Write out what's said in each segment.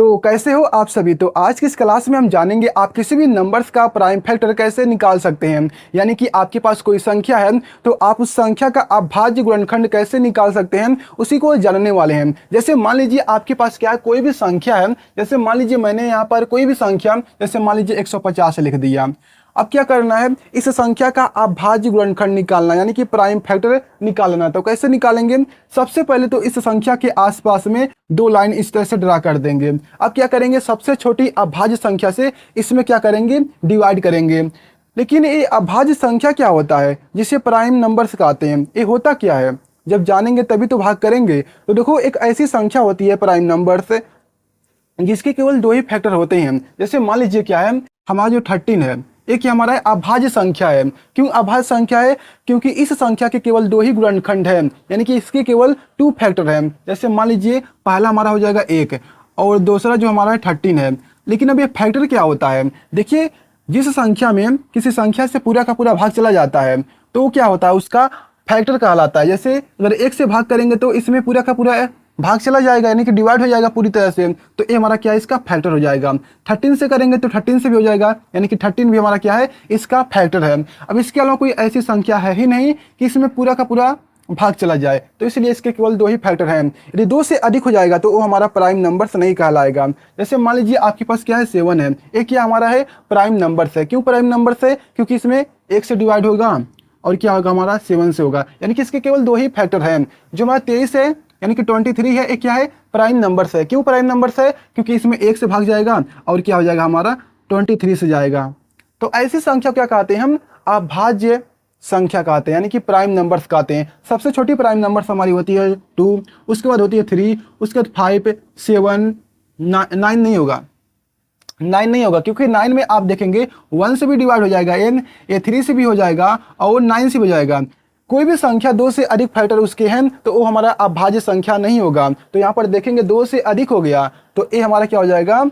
तो कैसे हो आप सभी। तो आज की इस क्लास में हम जानेंगे आप किसी भी नंबर्स का प्राइम फैक्टर कैसे निकाल सकते हैं। यानी कि आपके पास कोई संख्या है तो आप उस संख्या का अभाज्य गुणनखंड कैसे निकाल सकते हैं, उसी को जानने वाले हैं। जैसे मान लीजिए आपके पास क्या है, कोई भी संख्या है। जैसे मान लीजिए मैंने यहाँ पर कोई भी संख्या, जैसे मान लीजिए 150 लिख दिया। अब क्या करना है, इस संख्या का अभाज्य गुणनखंड निकालना, यानी कि प्राइम फैक्टर निकालना। तो कैसे निकालेंगे, सबसे पहले तो इस संख्या के आसपास में दो लाइन इस तरह से ड्रा कर देंगे। अब क्या करेंगे, सबसे छोटी अभाज्य संख्या से इसमें क्या करेंगे, डिवाइड करेंगे। लेकिन ये अभाज्य संख्या क्या होता है जिसे प्राइम नंबर्स कहते हैं, ये होता क्या है, जब जानेंगे तभी तो भाग करेंगे। तो देखो, एक ऐसी संख्या होती है प्राइम नंबर्स जिसके केवल दो ही फैक्टर होते हैं। जैसे मान लीजिए क्या है, हमारा जो 13 है, एक हमारा अभाज्य संख्या है। क्यों अभाज्य संख्या है, क्योंकि इस संख्या के केवल दो ही गुणनखंड हैं, यानी कि इसके केवल 2 फैक्टर हैं। जैसे मान लीजिए पहला हमारा हो जाएगा 1 और दूसरा जो हमारा 13 है। लेकिन अब ये फैक्टर क्या होता है, देखिए जिस संख्या में किसी संख्या से पूरा का पूरा भाग चला जाता है तो क्या होता है, उसका फैक्टर कहलाता है। जैसे अगर 1 से भाग करेंगे तो इसमें पूरा का पूरा भाग चला जाएगा, यानी कि डिवाइड हो जाएगा पूरी तरह से। तो ये हमारा क्या है, इसका फैक्टर हो जाएगा। 13 से करेंगे तो 13 से भी हो जाएगा, यानी कि 13 भी हमारा क्या है, इसका फैक्टर है। अब इसके अलावा कोई ऐसी संख्या है ही नहीं कि इसमें पूरा का पूरा भाग चला जाए, तो इसलिए इसके केवल दो ही फैक्टर हैं। यदि 2 से अधिक हो जाएगा तो वो हमारा प्राइम नंबर्स नहीं कहलाएगा। जैसे मान लीजिए आपके पास क्या है, 7 है, एक क्या हमारा है, प्राइम नंबर्स है। क्यों प्राइम नंबर्स है, क्योंकि इसमें 1 से डिवाइड होगा और क्या होगा, हमारा 7 से होगा, यानी कि इसके केवल दो ही फैक्टर हैं। जो हमारा 23 है, यानी कि 23 है, एक क्या है, प्राइम नंबर्स है। क्यों प्राइम नंबर्स है, क्योंकि इसमें 1 से भाग जाएगा और क्या हो जाएगा, हमारा 23 से जाएगा। तो ऐसी संख्या क्या कहते हैं, हम अभाज्य संख्या कहते हैं, यानी कि प्राइम नंबर्स कहते हैं। सबसे छोटी प्राइम नंबर्स हमारी होती है 2, उसके बाद होती है 3, उसके बाद 5, 7, 9 नहीं होगा, 9 नहीं होगा, क्योंकि 9 में आप देखेंगे 1 से भी डिवाइड हो जाएगा, ये 3 से भी हो जाएगा और 9 से भी हो जाएगा। कोई भी संख्या 2 से अधिक फैक्टर उसके हैं तो वो हमारा अभाज्य संख्या नहीं होगा। तो यहाँ पर देखेंगे 2 से अधिक हो गया तो ये हमारा क्या हो जाएगा,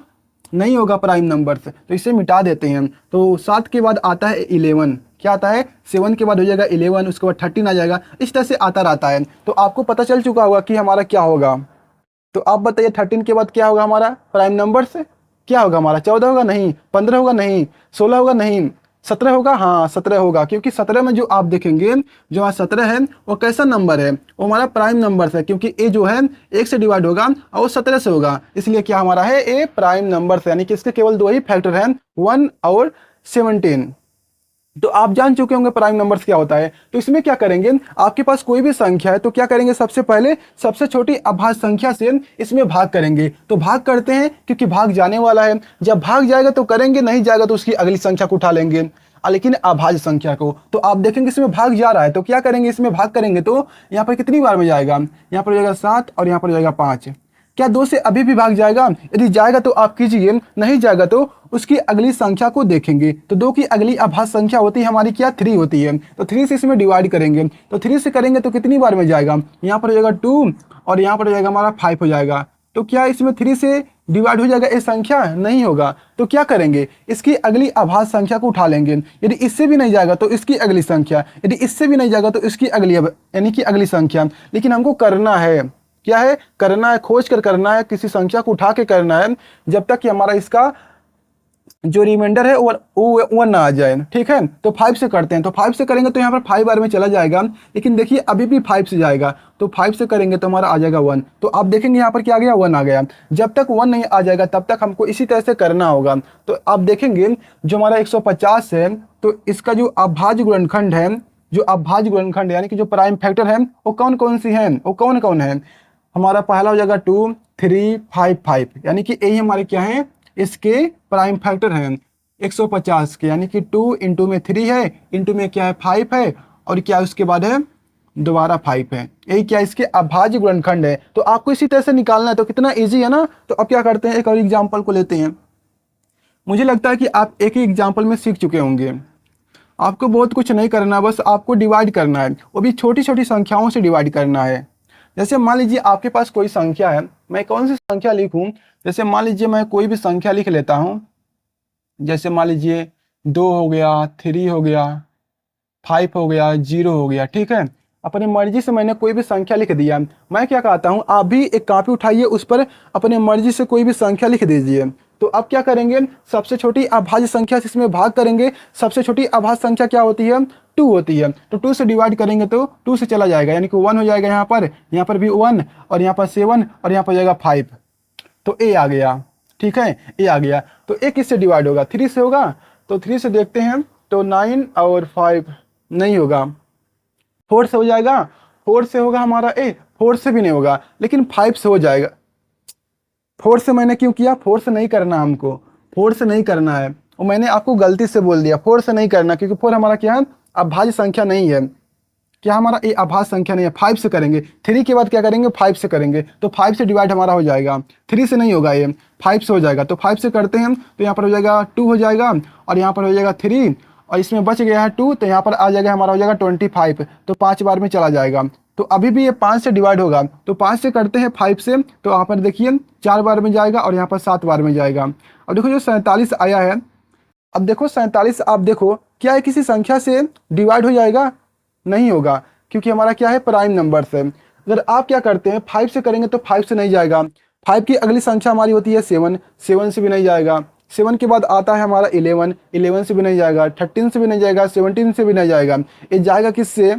नहीं होगा प्राइम नंबर से, तो इसे मिटा देते हैं। तो 7 के बाद आता है 11, क्या आता है, 7 के बाद हो जाएगा 11, उसके बाद 13 आ जाएगा, इस तरह से आता रहता है। तो आपको पता चल चुका होगा कि हमारा क्या होगा। तो आप बताइए 13 के बाद क्या होगा, हमारा प्राइम नंबर से क्या होगा, हमारा 14 होगा, नहीं 15 होगा, नहीं 16 होगा, नहीं 17 होगा, हाँ 17 होगा। क्योंकि 17 में जो आप देखेंगे, जो हमारा 17 है वो कैसा नंबर है, वो हमारा प्राइम नंबर है। क्योंकि ए जो है 1 से डिवाइड होगा और 17 से होगा, इसलिए क्या हमारा है, ए प्राइम नंबर है। यानी कि इसके केवल दो ही फैक्टर हैं, 1 और 17। तो आप जान चुके होंगे प्राइम नंबर्स क्या होता है। तो इसमें क्या करेंगे, आपके पास कोई भी संख्या है तो क्या करेंगे, सबसे पहले सबसे छोटी अभाज्य संख्या से इसमें भाग करेंगे। तो भाग करते हैं क्योंकि भाग जाने वाला है, जब भाग जाएगा तो करेंगे, नहीं जाएगा तो उसकी अगली संख्या को उठा लेंगे, लेकिन अभाज्य संख्या को। तो आप देखेंगे इसमें भाग जा रहा है तो क्या करेंगे, इसमें भाग करेंगे तो यहाँ पर कितनी बार में जाएगा, यहाँ पर हो जाएगा 7 और यहाँ पर हो जाएगा 5। क्या 2 से अभी भी भाग जाएगा, यदि जाएगा तो आप कीजिए, नहीं जाएगा तो उसकी अगली संख्या को देखेंगे। तो 2 की अगली अभाज्य संख्या होती है हमारी क्या, 3 होती है। तो 3 से इसमें डिवाइड करेंगे, तो 3 से करेंगे तो कितनी बार में जाएगा, यहाँ पर हो जाएगा 2 और यहाँ पर हो जाएगा हमारा 5 हो जाएगा। तो क्या इसमें 3 से डिवाइड हो जाएगा ये संख्या, नहीं होगा। तो क्या करेंगे, इसकी अगली अभाज्य संख्या को उठा लेंगे। यदि इससे भी नहीं जाएगा तो इसकी अगली संख्या, यदि इससे भी नहीं जाएगा तो इसकी अगली, यानी कि अगली संख्या। लेकिन हमको करना है, क्या है, करना है, खोज कर करना है, किसी संख्या को उठा के करना है, जब तक कि हमारा इसका जो रिमाइंडर है वो 1 ना आ जाए। ठीक है, तो 5 से करते हैं। तो 5 से करेंगे तो यहाँ पर 5 बार में चला जाएगा, लेकिन देखिए अभी भी 5 से जाएगा, तो 5 से करेंगे तो हमारा आ जाएगा 1। तो आप देखेंगे यहाँ पर क्या आ गया, 1 आ गया। जब तक 1 नहीं आ जाएगा तब तक हमको इसी तरह से करना होगा। तो आप देखेंगे जो हमारा 150 है, तो इसका जो अभाज्य गुणनखंड है, जो अभाज्य गुणनखंड यानी कि जो प्राइम फैक्टर है वो कौन कौन सी हैं, वो कौन कौन है, हमारा पहला हो जाएगा 2, 3, 5, 5, यानी कि यही हमारे क्या है, इसके प्राइम फैक्टर हैं 150 के। यानी कि 2 इंटू में 3 है, इंटू में क्या है 5 है, और क्या उसके बाद है दोबारा 5 है। यही क्या इसके अभाज्य गुणनखंड है। तो आपको इसी तरह से निकालना है, तो कितना इजी है ना। तो अब क्या करते हैं, एक और एग्जाम्पल को लेते हैं। मुझे लगता है कि आप एक ही एग्जाम्पल में सीख चुके होंगे, आपको बहुत कुछ नहीं करना, बस आपको डिवाइड करना है, वो भी छोटी छोटी संख्याओं से डिवाइड करना है। जैसे मान लीजिए आपके पास कोई संख्या है, मैं कौन सी संख्या लिखूं, जैसे मान लीजिए मैं कोई भी संख्या लिख लेता हूं। जैसे मान लीजिए 2 हो गया, 3 हो गया, 5 हो गया, 0 हो गया। ठीक है, अपनी मर्जी से मैंने कोई भी संख्या लिख दिया। मैं क्या कहता हूँ, आप भी एक कॉपी उठाइए, उस पर अपनी मर्जी से कोई भी संख्या लिख दीजिए। तो अब क्या करेंगे, सबसे छोटी अभाज्य संख्या से इसमें भाग करेंगे। सबसे छोटी अभाज्य संख्या क्या होती है, 2 होती है। तो 2 से डिवाइड करेंगे तो 2 से चला जाएगा, यानी कि 1 हो जाएगा। यहाँ पर भी 1, और यहाँ पर 7, और यहाँ पर जाएगा 5। तो ए आ गया, ठीक है, ए आ गया। तो ए किससे डिवाइड होगा, 3 से होगा। तो 3 से देखते हैं, तो 9 और 5 नहीं होगा। 4 से हो जाएगा, 4 से होगा हमारा ए, 4 से भी नहीं होगा, लेकिन 5 से हो जाएगा। 4 से मैंने क्यों किया, 4 से नहीं करना हमको, 4 से नहीं करना है, और मैंने आपको गलती से बोल दिया 4 से नहीं करना, क्योंकि 4 हमारा क्या है, अभाज्य संख्या नहीं है। क्या हमारा ए अभाज्य संख्या नहीं है। 5 से करेंगे, 3 के बाद क्या करेंगे, 5 से करेंगे। तो 5 से डिवाइड हमारा हो जाएगा, 3 से नहीं होगा, ये 5 से हो जाएगा। तो 5 से करते हैं, तो यहाँ पर हो जाएगा 2 हो जाएगा, और यहाँ पर हो जाएगा 3, और इसमें बच गया है 2, तो यहाँ पर आ जाएगा हमारा हो जाएगा 25। तो 5 बार में चला जाएगा। तो अभी भी ये 5 से डिवाइड होगा। तो 5 से करते हैं 5 से, तो यहाँ पर देखिए 4 बार में जाएगा, और यहाँ पर 7 बार में जाएगा। अब देखो जो 47 आया है, अब देखो 47, आप देखो क्या है, किसी संख्या से डिवाइड हो जाएगा, नहीं होगा, क्योंकि हमारा क्या है, प्राइम नंबर से। अगर आप क्या करते हैं, 5 से करेंगे तो 5 से नहीं जाएगा। 5 की अगली संख्या हमारी होती है 7, 7 से भी नहीं जाएगा। 7 के बाद आता है हमारा 11, 11 से भी नहीं जाएगा। 13 से भी नहीं जाएगा, 17 से भी नहीं जाएगा। ये जाएगा किससे,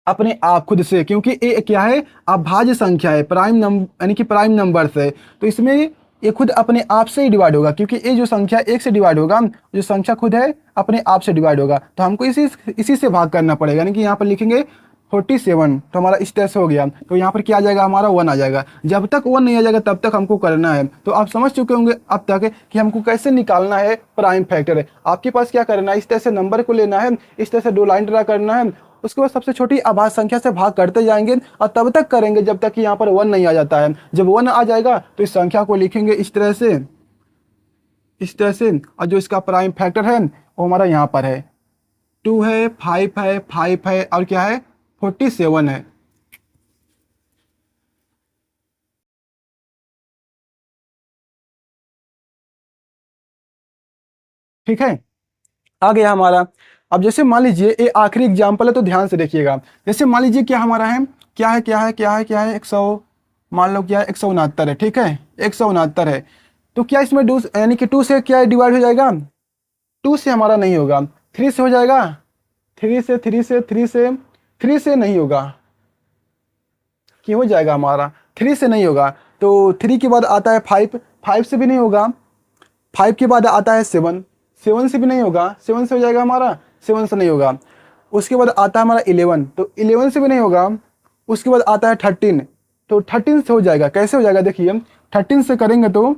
अपने आप खुद से, क्योंकि ये क्या है, अभाज्य संख्या है, प्राइम नंबर यानी कि प्राइम नंबर से। तो इसमें ये खुद अपने आप से ही डिवाइड होगा, क्योंकि ये जो संख्या 1 से डिवाइड होगा, जो संख्या खुद है अपने आप से डिवाइड होगा। तो हमको इसी से भाग करना पड़ेगा, यानी कि यहाँ पर लिखेंगे 47, तो हमारा इस तरह से हो गया। तो यहाँ पर क्या आ जाएगा, हमारा 1 आ जाएगा। जब तक 1 नहीं आ जाएगा तब तक हमको करना है। तो आप समझ चुके होंगे अब तक कि हमको कैसे निकालना है प्राइम फैक्टर। आपके पास क्या करना है, इस तरह से नंबर को लेना है, इस तरह से 2 लाइन ड्रा करना है, उसके बाद सबसे छोटी अभाज्य संख्या से भाग करते जाएंगे, और तब तक करेंगे जब तक कि यहाँ पर 1 नहीं आ जाता है। जब 1 आ जाएगा तो इस संख्या को लिखेंगे इस तरह से, इस तरह से, और जो इसका प्राइम फैक्टर है वो हमारा यहाँ पर है, 2 है, 5 है, 5 है, और क्या है, 47 है। ठीक है, आ गया हमारा। अब जैसे मान लीजिए ये आखिरी एग्जाम्पल है, तो ध्यान से देखिएगा। जैसे मान लीजिए क्या हमारा है, क्या है, क्या है, क्या है, क्या है, 100, मान लो क्या है, 169 है, ठीक है, 169 है। तो क्या इसमें 2 यानी कि 2 से क्या डिवाइड हो जाएगा, 2 से हमारा नहीं होगा, 3 से हो जाएगा, 3 से, 3 से, 3 से, 3 से नहीं होगा, क्यों हो जाएगा हमारा, 3 से नहीं होगा। तो 3 के बाद आता है 5, 5 से भी नहीं होगा। 5 के बाद आता है 7, 7 से भी नहीं होगा, 7 से हो जाएगा हमारा, 7 से नहीं होगा। उसके बाद आता है हमारा 11, तो 11 से भी नहीं होगा। उसके बाद आता है 13, तो 13 से हो जाएगा। कैसे हो जाएगा, देखिए 13 से करेंगे तो,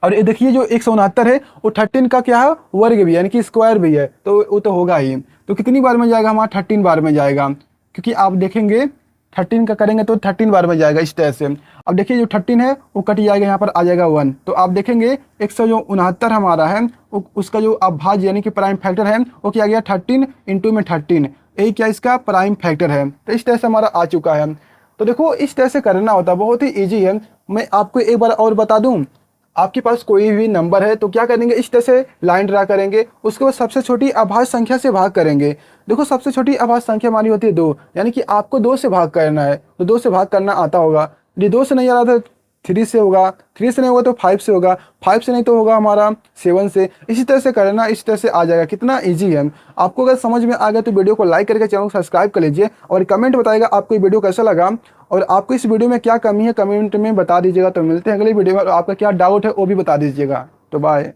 और ये देखिए जो 169 है वो 13 का क्या है, वर्ग भी, यानी कि स्क्वायर भी है, तो वो तो होगा ही। तो कितनी बार में जाएगा हमारा, 13 बार में जाएगा, क्योंकि आप देखेंगे 13 का करेंगे तो 13 बार में जाएगा इस तरह से। अब देखिए जो 13 है वो कट जाएगा, यहाँ पर आ जाएगा 1। तो आप देखेंगे 169 हमारा है, उसका जो अभाज्य यानी कि प्राइम फैक्टर है वो क्या गया, 13 इंटू में 13, यही क्या इसका प्राइम फैक्टर है। तो इस तरह से हमारा आ चुका है। तो देखो इस तरह से करना होता है, बहुत ही ईजी है। मैं आपको एक बार और बता दूं, आपके पास कोई भी नंबर है तो क्या करेंगे, इस तरह से लाइन ड्रा करेंगे, उसके बाद सबसे छोटी अभाज्य संख्या से भाग करेंगे। देखो सबसे छोटी अभाज्य संख्या हमारी होती है 2, यानी कि आपको 2 से भाग करना है, तो 2 से भाग करना आता होगा। यदि 2 से नहीं आ रहा था, 3 से होगा, 3 से नहीं होगा तो 5 से होगा, 5 से नहीं तो होगा हमारा 7 से। इसी तरह से करना, इस तरह से आ जाएगा। कितना ईजी है। आपको अगर समझ में आ गया तो वीडियो को लाइक करके चैनल को सब्सक्राइब कर लीजिए, और कमेंट बताइएगा आपको ये वीडियो कैसा लगा, और आपको इस वीडियो में क्या कमी है कमेंट में बता दीजिएगा। तो मिलते हैं अगली वीडियो में, और आपका क्या डाउट है वो भी बता दीजिएगा। तो बाय।